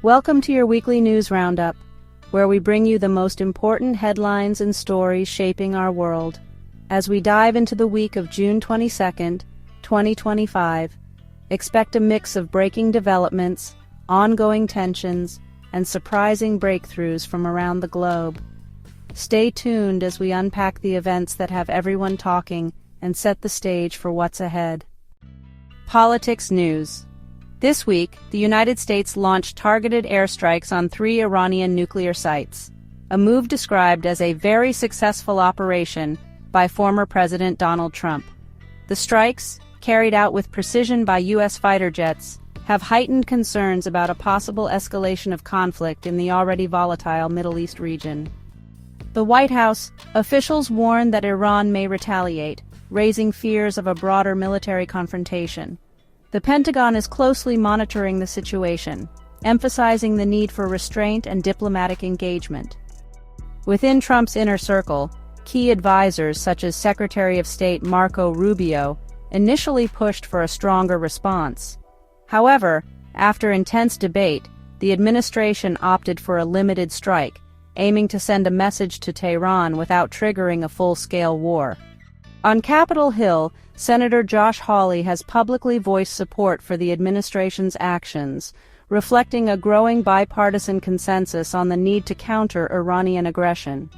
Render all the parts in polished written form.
Welcome to your weekly news roundup, where we bring you the most important headlines and stories shaping our world. As we dive into the week of June 22nd, 2025, expect a mix of breaking developments, ongoing tensions, and surprising breakthroughs from around the globe. Stay tuned as we unpack the events that have everyone talking and set the stage for what's ahead. Politics news. This week, the United States launched targeted airstrikes on 3 Iranian nuclear sites, a move described as a very successful operation by former President Donald Trump. The strikes, carried out with precision by U.S. fighter jets, have heightened concerns about a possible escalation of conflict in the already volatile Middle East region. The White House officials warn that Iran may retaliate, raising fears of a broader military confrontation. The Pentagon is closely monitoring the situation, emphasizing the need for restraint and diplomatic engagement. Within Trump's inner circle, key advisors such as Secretary of State Marco Rubio initially pushed for a stronger response. However, after intense debate, the administration opted for a limited strike, aiming to send a message to Tehran without triggering a full-scale war. On Capitol Hill, Senator Josh Hawley has publicly voiced support for the administration's actions, reflecting a growing bipartisan consensus on the need to counter Iranian aggression.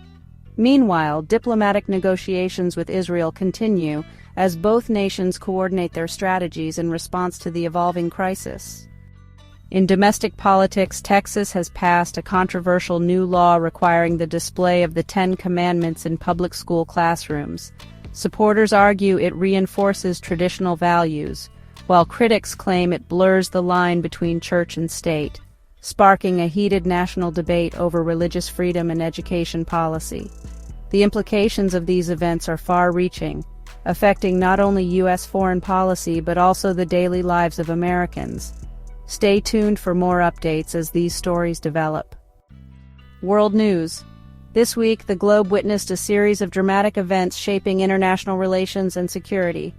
Meanwhile, diplomatic negotiations with Israel continue as both nations coordinate their strategies in response to the evolving crisis. In domestic politics, Texas has passed a controversial new law requiring the display of the Ten Commandments in public school classrooms. Supporters argue it reinforces traditional values, while critics claim it blurs the line between church and state, sparking a heated national debate over religious freedom and education policy. The implications of these events are far-reaching, affecting not only U.S. foreign policy but also the daily lives of Americans. Stay tuned for more updates as these stories develop. World news. This week, the globe witnessed a series of dramatic events shaping international relations and security.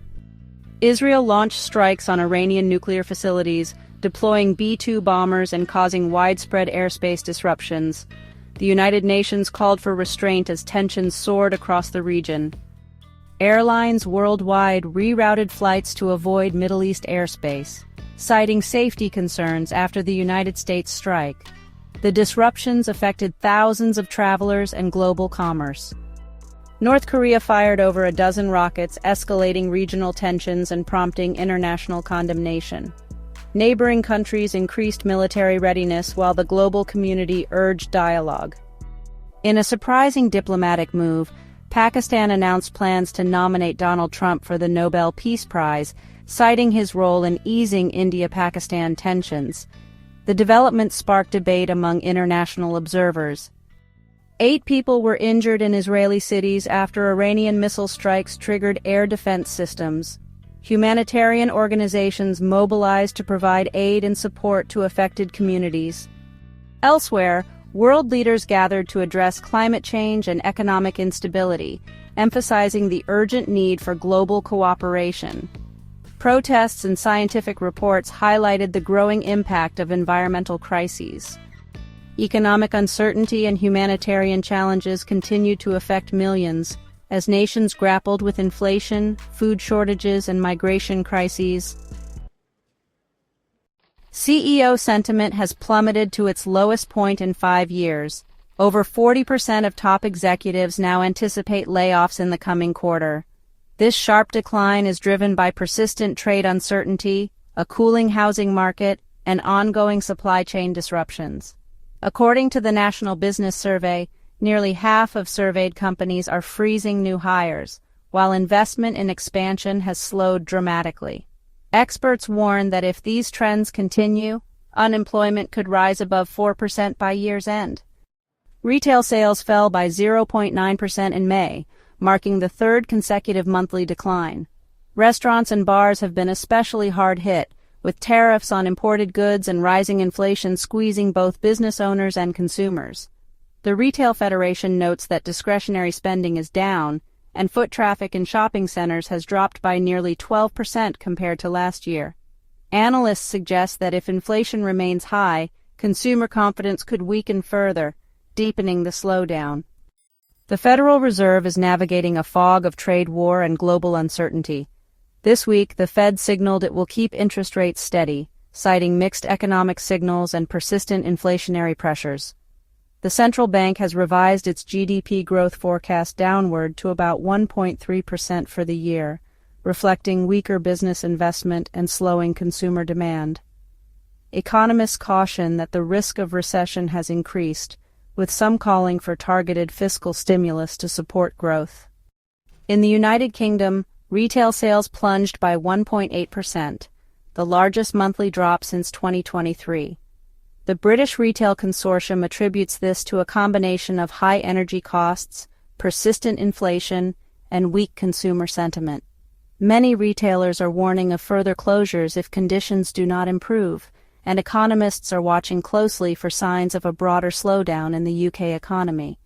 Israel launched strikes on Iranian nuclear facilities, deploying B-2 bombers and causing widespread airspace disruptions. The United Nations called for restraint as tensions soared across the region. Airlines worldwide rerouted flights to avoid Middle East airspace, citing safety concerns after the United States strike. The disruptions affected thousands of travelers and global commerce. North Korea fired over a dozen rockets, escalating regional tensions and prompting international condemnation. Neighboring countries increased military readiness while the global community urged dialogue. In a surprising diplomatic move, Pakistan announced plans to nominate Donald Trump for the Nobel Peace Prize, citing his role in easing India-Pakistan tensions. The development sparked debate among international observers. 8 people were injured in Israeli cities after Iranian missile strikes triggered air defense systems. Humanitarian organizations mobilized to provide aid and support to affected communities. Elsewhere, world leaders gathered to address climate change and economic instability, emphasizing the urgent need for global cooperation. Protests and scientific reports highlighted the growing impact of environmental crises. Economic uncertainty and humanitarian challenges continue to affect millions as nations grappled with inflation, food shortages, and migration crises. CEO sentiment has plummeted to its lowest point in 5 years. Over 40% of top executives now anticipate layoffs in the coming quarter. This sharp decline is driven by persistent trade uncertainty, a cooling housing market, and ongoing supply chain disruptions. According to the National Business Survey, nearly half of surveyed companies are freezing new hires, while investment in expansion has slowed dramatically. Experts warn that if these trends continue, unemployment could rise above 4% by year's end. Retail sales fell by 0.9% in May, marking the 3rd consecutive monthly decline. Restaurants and bars have been especially hard hit, with tariffs on imported goods and rising inflation squeezing both business owners and consumers. The Retail Federation notes that discretionary spending is down, and foot traffic in shopping centers has dropped by nearly 12% compared to last year. Analysts suggest that if inflation remains high, consumer confidence could weaken further, deepening the slowdown. The Federal Reserve is navigating a fog of trade war and global uncertainty. This week, the Fed signaled it will keep interest rates steady, citing mixed economic signals and persistent inflationary pressures. The central bank has revised its GDP growth forecast downward to about 1.3% for the year, reflecting weaker business investment and slowing consumer demand. Economists caution that the risk of recession has increased, with some calling for targeted fiscal stimulus to support growth. In the United Kingdom, retail sales plunged by 1.8%, the largest monthly drop since 2023. The British Retail Consortium attributes this to a combination of high energy costs, persistent inflation, and weak consumer sentiment. Many retailers are warning of further closures if conditions do not improve, and economists are watching closely for signs of a broader slowdown in the UK economy.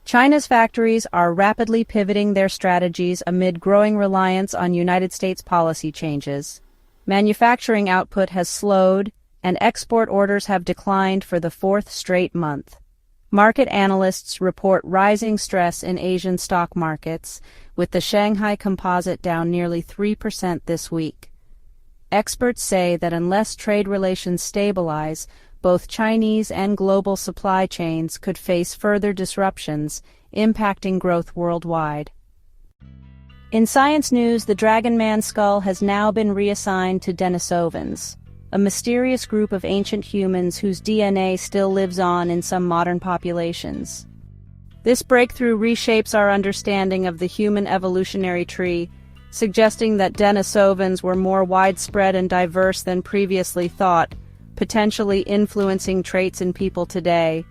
China's factories are rapidly pivoting their strategies amid growing reliance on United States policy changes. Manufacturing output has slowed, and export orders have declined for the fourth straight month. Market analysts report rising stress in Asian stock markets, with the Shanghai Composite down nearly 3% this week. Experts say that unless trade relations stabilize, both Chinese and global supply chains could face further disruptions, impacting growth worldwide. In science news, the Dragon Man skull has now been reassigned to Denisovans, a mysterious group of ancient humans whose DNA still lives on in some modern populations. This breakthrough reshapes our understanding of the human evolutionary tree, suggesting that Denisovans were more widespread and diverse than previously thought, potentially influencing traits in people today.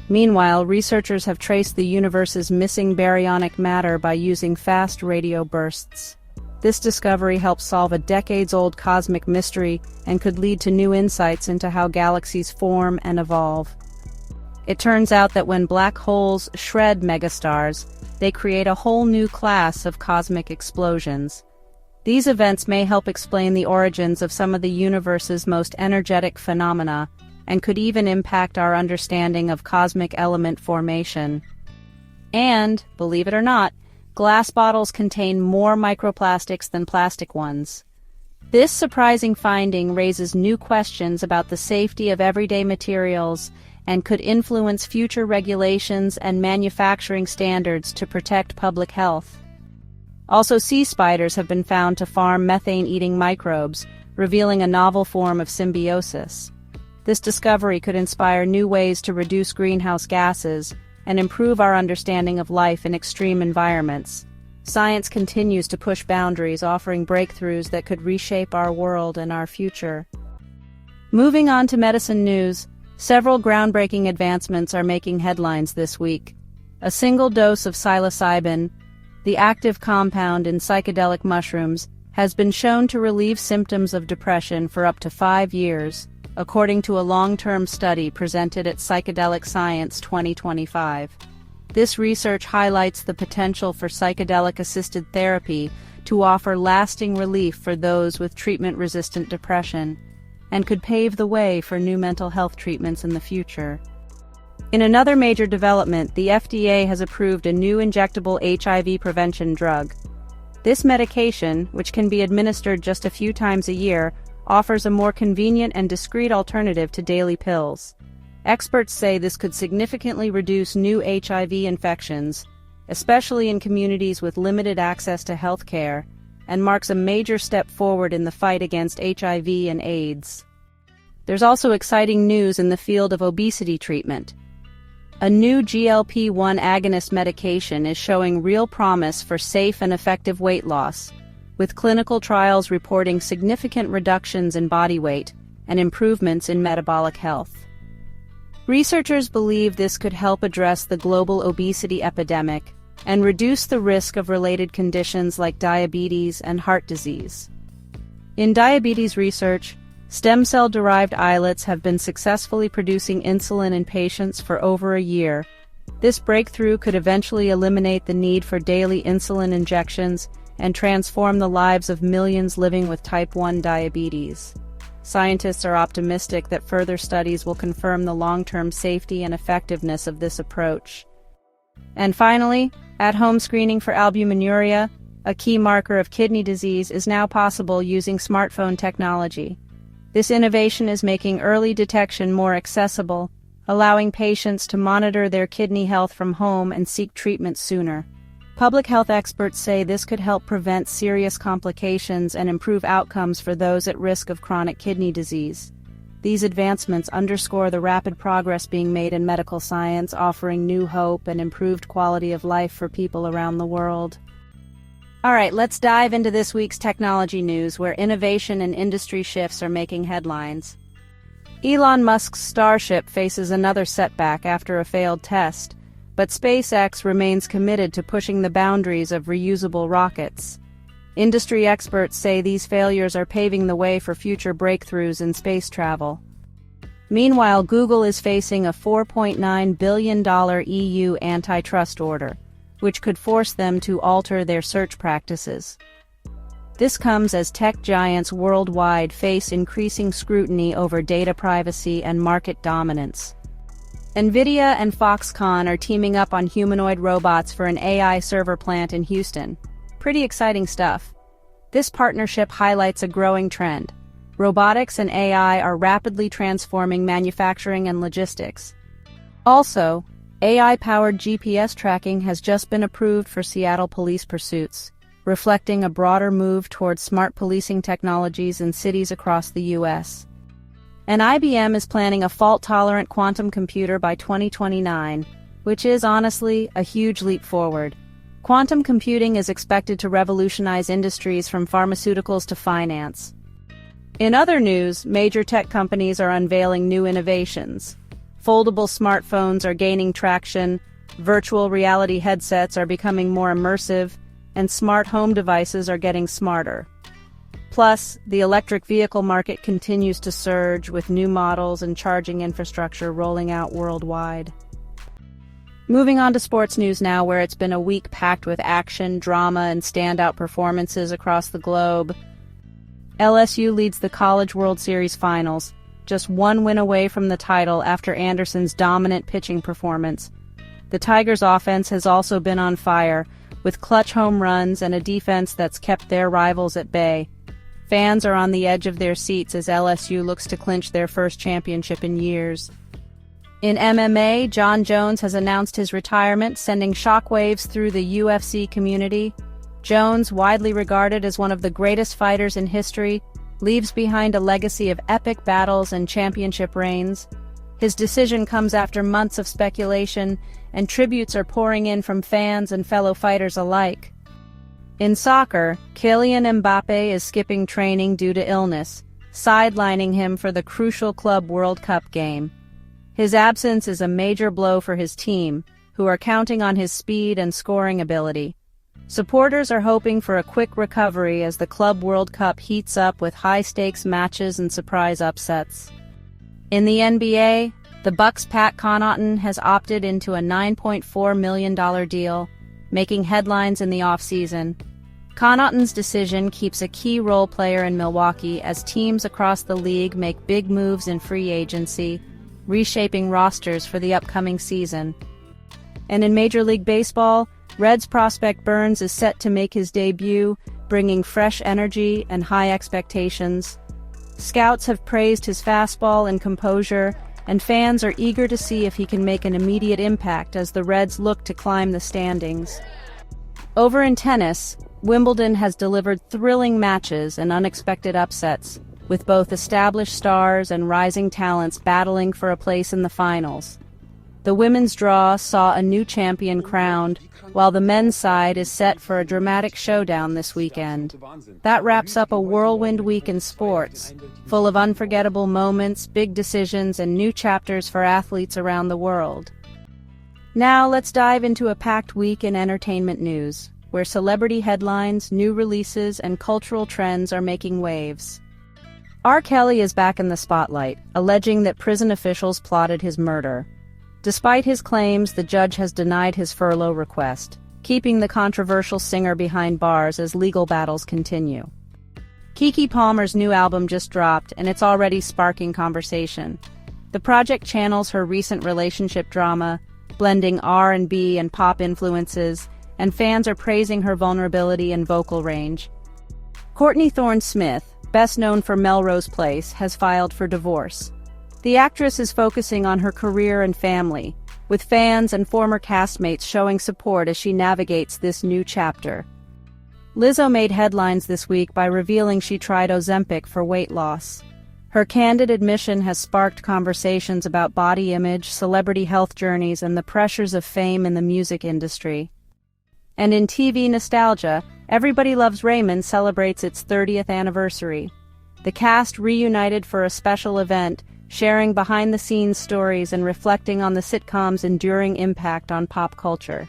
Meanwhile, researchers have traced the universe's missing baryonic matter by using fast radio bursts. This discovery helps solve a decades-old cosmic mystery and could lead to new insights into how galaxies form and evolve. It turns out that when black holes shred megastars, they create a whole new class of cosmic explosions. These events may help explain the origins of some of the universe's most energetic phenomena, and could even impact our understanding of cosmic element formation. And, believe it or not, glass bottles contain more microplastics than plastic ones. This surprising finding raises new questions about the safety of everyday materials and could influence future regulations and manufacturing standards to protect public health. Also, sea spiders have been found to farm methane-eating microbes, revealing a novel form of symbiosis. This discovery could inspire new ways to reduce greenhouse gases and improve our understanding of life in extreme environments. Science continues to push boundaries, offering breakthroughs that could reshape our world and our future. Moving on to medicine news, several groundbreaking advancements are making headlines this week. A single dose of psilocybin, the active compound in psychedelic mushrooms, has been shown to relieve symptoms of depression for up to 5 years, according to a long-term study presented at Psychedelic Science 2025. This research highlights the potential for psychedelic-assisted therapy to offer lasting relief for those with treatment-resistant depression, and could pave the way for new mental health treatments in the future. In another major development, the FDA has approved a new injectable HIV prevention drug. This medication, which can be administered just a few times a year, offers a more convenient and discreet alternative to daily pills. Experts say this could significantly reduce new HIV infections, especially in communities with limited access to health care, and marks a major step forward in the fight against HIV and AIDS. There's also exciting news in the field of obesity treatment. A new GLP-1 agonist medication is showing real promise for safe and effective weight loss, with clinical trials reporting significant reductions in body weight and improvements in metabolic health. Researchers believe this could help address the global obesity epidemic and reduce the risk of related conditions like diabetes and heart disease. In diabetes research, stem cell-derived islets have been successfully producing insulin in patients for over a year. This breakthrough could eventually eliminate the need for daily insulin injections and transform the lives of millions living with type 1 diabetes. Scientists are optimistic that further studies will confirm the long-term safety and effectiveness of this approach. And finally, at-home screening for albuminuria, a key marker of kidney disease, is now possible using smartphone technology. This innovation is making early detection more accessible, allowing patients to monitor their kidney health from home and seek treatment sooner. Public health experts say this could help prevent serious complications and improve outcomes for those at risk of chronic kidney disease. These advancements underscore the rapid progress being made in medical science, offering new hope and improved quality of life for people around the world. All right, let's dive into this week's technology news, where innovation and industry shifts are making headlines. Elon Musk's Starship faces another setback after a failed test, but SpaceX remains committed to pushing the boundaries of reusable rockets. Industry experts say these failures are paving the way for future breakthroughs in space travel. Meanwhile, Google is facing a $4.9 billion EU antitrust order, which could force them to alter their search practices. This comes as tech giants worldwide face increasing scrutiny over data privacy and market dominance. NVIDIA and Foxconn are teaming up on humanoid robots for an AI server plant in Houston. Pretty exciting stuff. This partnership highlights a growing trend. Robotics and AI are rapidly transforming manufacturing and logistics. Also, AI-powered GPS tracking has just been approved for Seattle police pursuits, reflecting a broader move towards smart policing technologies in cities across the U.S. And IBM is planning a fault-tolerant quantum computer by 2029, which is honestly a huge leap forward. Quantum computing is expected to revolutionize industries from pharmaceuticals to finance. In other news, major tech companies are unveiling new innovations. Foldable smartphones are gaining traction, virtual reality headsets are becoming more immersive, and smart home devices are getting smarter. Plus, the electric vehicle market continues to surge, with new models and charging infrastructure rolling out worldwide. Moving on to sports news now, where it's been a week packed with action, drama, and standout performances across the globe. LSU leads the College World Series finals, just one win away from the title after Anderson's dominant pitching performance. The Tigers' offense has also been on fire, with clutch home runs and a defense that's kept their rivals at bay. Fans are on the edge of their seats as LSU looks to clinch their first championship in years. In MMA, Jon Jones has announced his retirement, sending shockwaves through the UFC community. Jones, widely regarded as one of the greatest fighters in history, leaves behind a legacy of epic battles and championship reigns. His decision comes after months of speculation, and tributes are pouring in from fans and fellow fighters alike. In soccer, Kylian Mbappe is skipping training due to illness, sidelining him for the crucial Club World Cup game. His absence is a major blow for his team, who are counting on his speed and scoring ability. Supporters are hoping for a quick recovery as the Club World Cup heats up with high-stakes matches and surprise upsets. In the NBA, the Bucks' Pat Connaughton has opted into a $9.4 million deal, making headlines in the offseason. Connaughton's decision keeps a key role player in Milwaukee as teams across the league make big moves in free agency, reshaping rosters for the upcoming season. And in Major League Baseball, Reds prospect Burns is set to make his debut, bringing fresh energy and high expectations. Scouts have praised his fastball and composure, and fans are eager to see if he can make an immediate impact as the Reds look to climb the standings. Over in tennis, Wimbledon has delivered thrilling matches and unexpected upsets, with both established stars and rising talents battling for a place in the finals. The women's draw saw a new champion crowned, while the men's side is set for a dramatic showdown this weekend. That wraps up a whirlwind week in sports, full of unforgettable moments, big decisions, and new chapters for athletes around the world. Now let's dive into a packed week in entertainment news, where celebrity headlines, new releases, and cultural trends are making waves. R. Kelly is back in the spotlight, alleging that prison officials plotted his murder. Despite his claims, the judge has denied his furlough request, keeping the controversial singer behind bars as legal battles continue. Keke Palmer's new album just dropped, and it's already sparking conversation. The project channels her recent relationship drama, blending R&B and pop influences, and fans are praising her vulnerability and vocal range. Courtney Thorne-Smith, best known for Melrose Place, has filed for divorce. The actress is focusing on her career and family, with fans and former castmates showing support as she navigates this new chapter. Lizzo made headlines this week by revealing she tried Ozempic for weight loss. Her candid admission has sparked conversations about body image, celebrity health journeys, and the pressures of fame in the music industry. And in TV nostalgia, Everybody Loves Raymond celebrates its 30th anniversary. The cast reunited for a special event, sharing behind-the-scenes stories and reflecting on the sitcom's enduring impact on pop culture.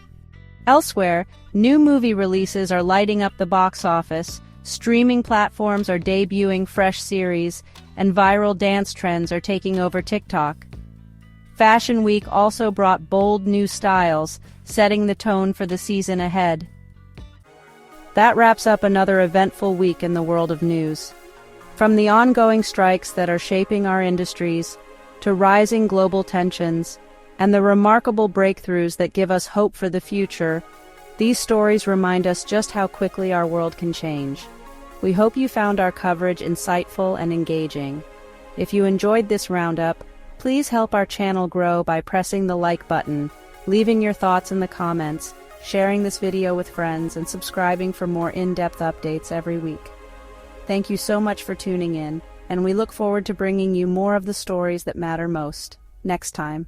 Elsewhere, new movie releases are lighting up the box office, streaming platforms are debuting fresh series, and viral dance trends are taking over TikTok. Fashion Week also brought bold new styles, setting the tone for the season ahead. That wraps up another eventful week in the world of news. From the ongoing strikes that are shaping our industries, to rising global tensions, and the remarkable breakthroughs that give us hope for the future, these stories remind us just how quickly our world can change. We hope you found our coverage insightful and engaging. If you enjoyed this roundup, please help our channel grow by pressing the like button, leaving your thoughts in the comments, sharing this video with friends, and subscribing for more in-depth updates every week. Thank you so much for tuning in, and we look forward to bringing you more of the stories that matter most next time.